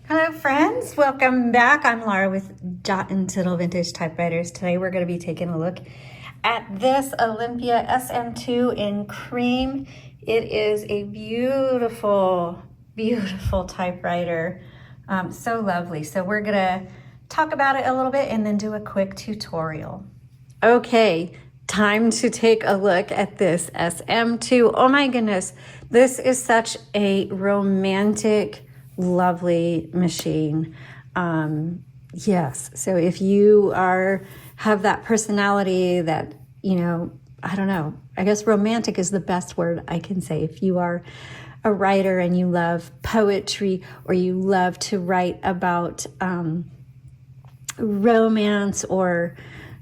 Hello friends, welcome back. I'm Laura with Jot and Tittle Vintage Typewriters. Today we're going to be taking a look at this Olympia SM2 in cream. It is a beautiful, beautiful typewriter. So lovely. So we're going to talk about it a little bit and then do a quick tutorial. Okay, time to take a look at this SM2. Oh my goodness, this is such a romantic, lovely machine. Yes, so if you have that personality that, I don't know, I guess romantic is the best word I can say. If you are a writer and you love poetry, or you love to write about romance or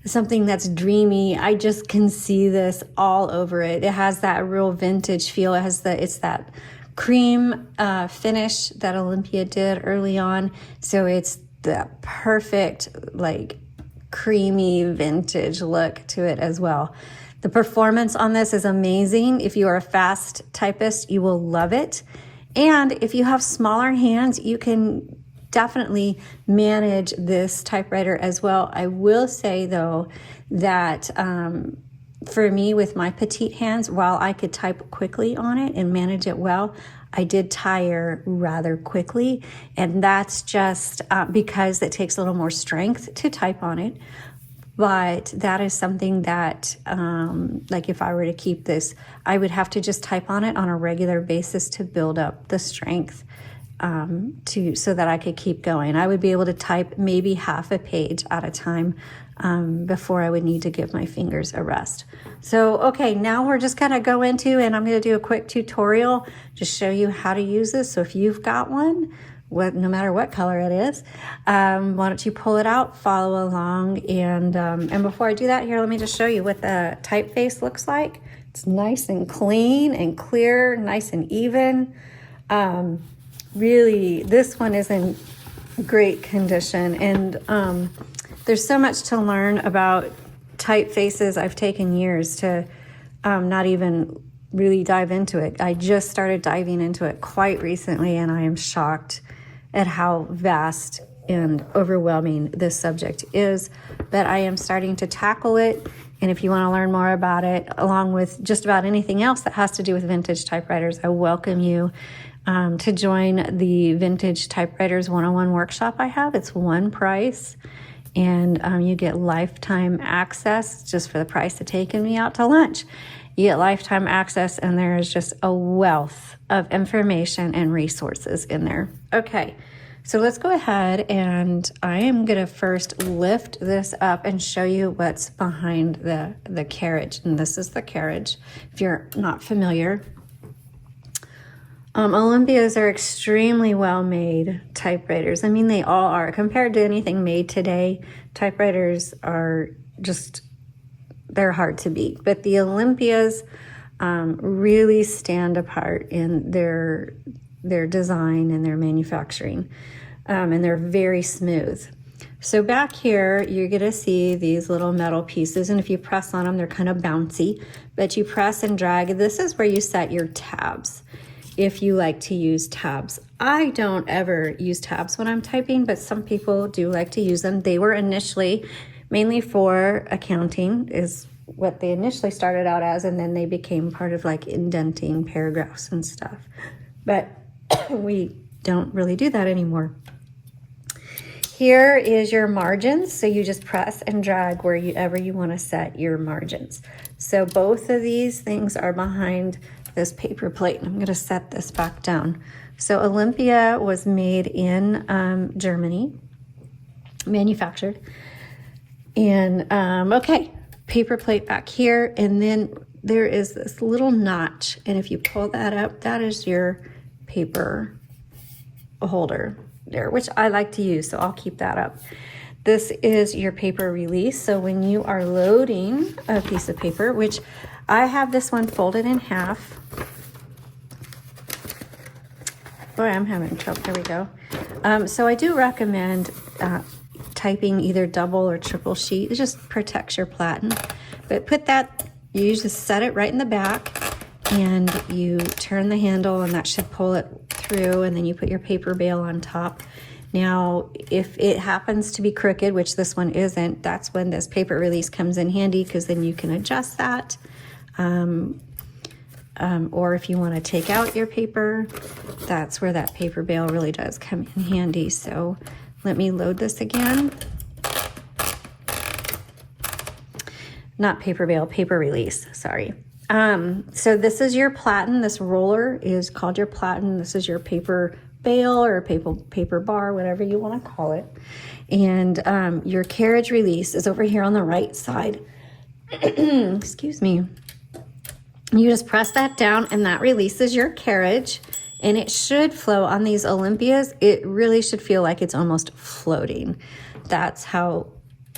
something that's dreamy, I just can see this all over it. It has that real vintage feel. It's that cream finish that Olympia did early on. So it's the perfect, like, creamy vintage look to it as well. The performance on this is amazing. If you are a fast typist, you will love it. And if you have smaller hands, you can definitely manage this typewriter as well. I will say though that for me, with my petite hands, while I could type quickly on it and manage it well, I did tire rather quickly. And that's just because it takes a little more strength to type on it. But that is something that, like, if I were to keep this, I would have to just type on it on a regular basis to build up the strength so that I could keep going. I would be able to type maybe half a page at a time before I would need to give my fingers a rest. So, okay, now we're just gonna go into, and I'm gonna do a quick tutorial, just show you how to use this. So if you've got one, no matter what color it is, why don't you pull it out, follow along, and before I do that, here, let me just show you what the typeface looks like. It's nice and clean and clear, nice and even. Really, this one is in great condition, and there's so much to learn about typefaces. I've taken years to not even really dive into it. I just started diving into it quite recently, and I am shocked at how vast and overwhelming this subject is. But I am starting to tackle it, and if you want to learn more about it, along with just about anything else that has to do with vintage typewriters, I welcome you to join the Vintage Typewriters 101 workshop I have. It's one price, and you get lifetime access just for the price of taking me out to lunch. You get lifetime access, and there is just a wealth of information and resources in there. Okay, so let's go ahead, and I am going to first lift this up and show you what's behind the carriage. And this is the carriage, if you're not familiar. Olympias are extremely well-made typewriters. I mean, they all are. Compared to anything made today, typewriters are just, they're hard to beat. But the Olympias really stand apart in their design and their manufacturing, and they're very smooth. So back here, you're gonna see these little metal pieces, and if you press on them, they're kind of bouncy, but you press and drag. This is where you set your tabs, if you like to use tabs. I don't ever use tabs when I'm typing, but some people do like to use them. They were initially mainly for accounting, is what they initially started out as, and then they became part of like indenting paragraphs and stuff. But we don't really do that anymore. Here is your margins. So you just press and drag wherever you want to set your margins. So both of these things are behind this paper plate. I'm going to set this back down. So Olympia was made in Germany, manufactured. And okay, paper plate back here. And then there is this little notch. And if you pull that up, that is your paper holder there, which I like to use, so I'll keep that up. This is your paper release. So when you are loading a piece of paper, which I have this one folded in half. Boy, I'm having trouble. There we go. So I do recommend typing either double or triple sheet. It just protects your platen. But put that, you just set it right in the back, and you turn the handle, and that should pull it through, and then you put your paper bail on top. Now, if it happens to be crooked, which this one isn't, that's when this paper release comes in handy, because then you can adjust that. Or if you want to take out your paper, that's where that paper bail really does come in handy. So let me load this again. Not paper bail, paper release, sorry. So this is your platen. This roller is called your platen. This is your paper bail or paper bar, whatever you want to call it. And your carriage release is over here on the right side. Excuse me. You just press that down and that releases your carriage, and it should flow on these Olympias. It really should feel like it's almost floating. That's how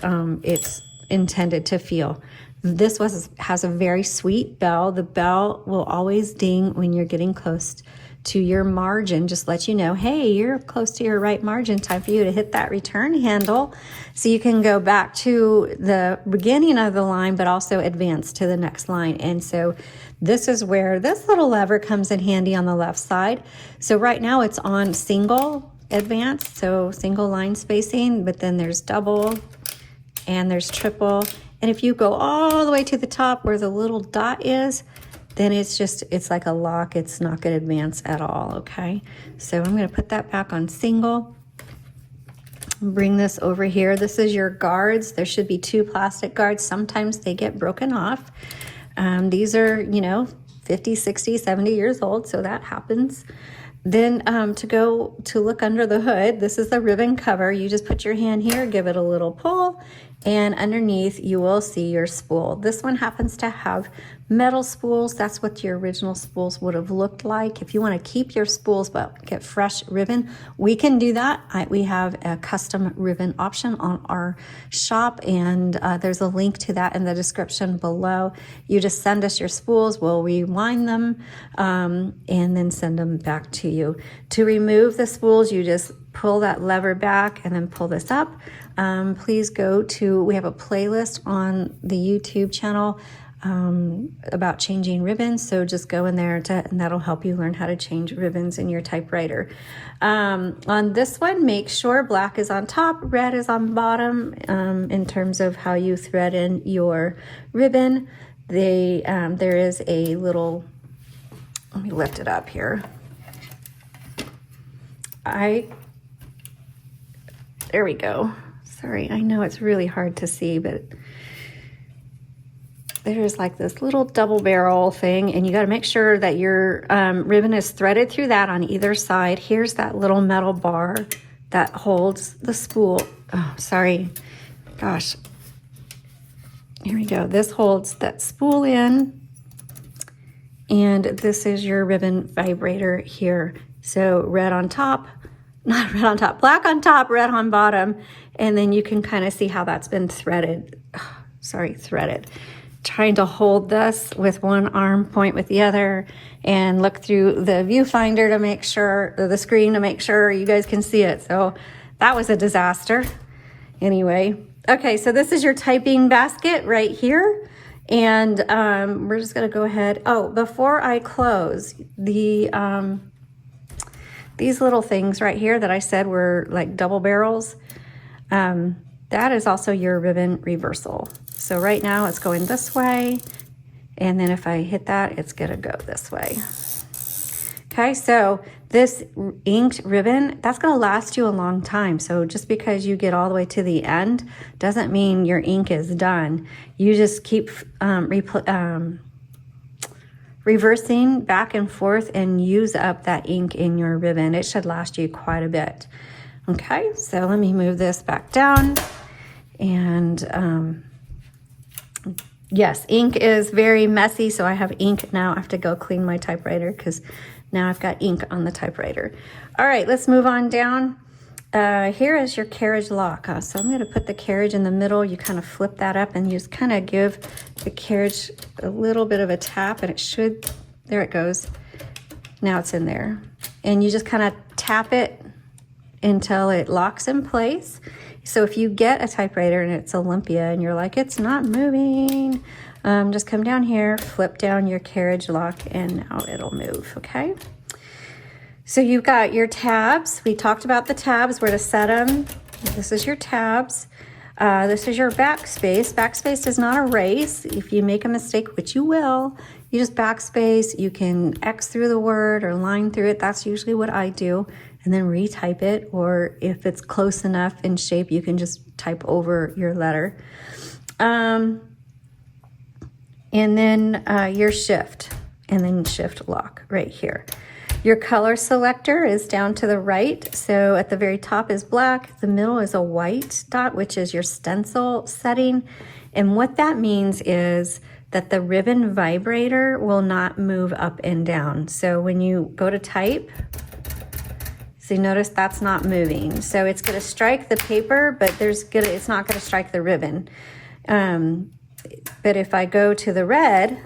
it's intended to feel. This has a very sweet bell. The bell will always ding when you're getting close to your margin. Just let you know, hey, you're close to your right margin. Time for you to hit that return handle so you can go back to the beginning of the line, but also advance to the next line. And so this is where this little lever comes in handy on the left side. So right now it's on single advance, so single line spacing, but then there's double and there's triple. And if you go all the way to the top where the little dot is, then it's like a lock. It's not going to advance at all, okay? So I'm going to put that back on single. Bring this over here. This is your guards. There should be 2 plastic guards. Sometimes they get broken off. These are, 50, 60, 70 years old, so that happens. Then to look under the hood, this is the ribbon cover. You just put your hand here, give it a little pull, and underneath you will see your spool. This one happens to have metal spools. That's what your original spools would have looked like. If you want to keep your spools but get fresh ribbon, we can do that. We have a custom ribbon option on our shop, and there's a link to that in the description below. You just send us your spools, we'll rewind them, and then send them back to you. To remove the spools, you just pull that lever back and then pull this up. Please we have a playlist on the YouTube channel about changing ribbons, so just go in there and that'll help you learn how to change ribbons in your typewriter. On this one, make sure black is on top, red is on bottom, in terms of how you thread in your ribbon. There is a little, let me lift it up here. There we go. Sorry, I know it's really hard to see, but there's like this little double barrel thing, and you got to make sure that your ribbon is threaded through that on either side. Here's that little metal bar that holds the spool. Oh, sorry. Gosh. Here we go. This holds that spool in, and this is your ribbon vibrator here. So red on top, not red on top, black on top, red on bottom, and then you can kind of see how that's been threaded. Oh, sorry, threaded. Trying to hold this with one arm, point with the other, and look through the viewfinder to make sure, or the screen to make sure you guys can see it. So that was a disaster. Anyway, okay, so this is your typing basket right here. And we're just gonna go ahead. Oh, before I close, these little things right here that I said were like double barrels, that is also your ribbon reversal. So right now it's going this way, and then if I hit that, it's gonna go this way. Okay, so this inked ribbon, that's gonna last you a long time. So just because you get all the way to the end doesn't mean your ink is done. You just keep reversing back and forth and use up that ink in your ribbon. It should last you quite a bit. Okay, so let me move this back down. And yes, ink is very messy, so I have ink now. I have to go clean my typewriter because now I've got ink on the typewriter. All right, let's move on down. Here is your carriage lock. So I'm going to put the carriage in the middle. You kind of flip that up and you just kind of give the carriage a little bit of a tap, and it should, there it goes. Now it's in there. And you just kind of tap it until it locks in place. So if you get a typewriter and it's Olympia and you're like, it's not moving, just come down here, flip down your carriage lock, and now it'll move, okay? So you've got your tabs. We talked about the tabs, where to set them. This is your tabs. This is your backspace. Backspace does not erase. If you make a mistake, which you will, you just backspace. You can X through the word or line through it. That's usually what I do. And then retype it. Or if it's close enough in shape, you can just type over your letter. And then your shift. And then shift lock right here. Your color selector is down to the right. So at the very top is black. The middle is a white dot, which is your stencil setting. And what that means is that the ribbon vibrator will not move up and down. So when you go to type, so you notice that's not moving. So it's gonna strike the paper, but it's not gonna strike the ribbon. But if I go to the red,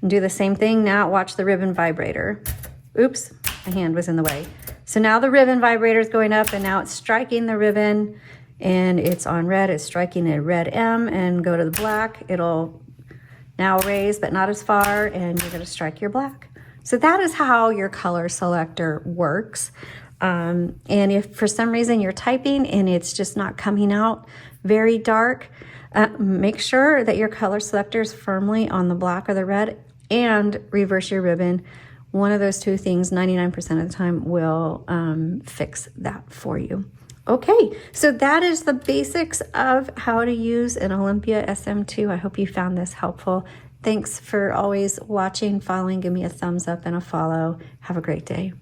and do the same thing, now watch the ribbon vibrator. Oops, my hand was in the way. So now the ribbon vibrator is going up, and now it's striking the ribbon, and it's on red. It's striking a red M, and go to the black. It'll now raise, but not as far, and you're gonna strike your black. So that is how your color selector works. And if for some reason you're typing and it's just not coming out very dark, make sure that your color selector is firmly on the black or the red, and reverse your ribbon. One of those two things 99% of the time will fix that for you. Okay, so that is the basics of how to use an Olympia SM2. I hope you found this helpful. Thanks for always watching, following. Give me a thumbs up and a follow. Have a great day.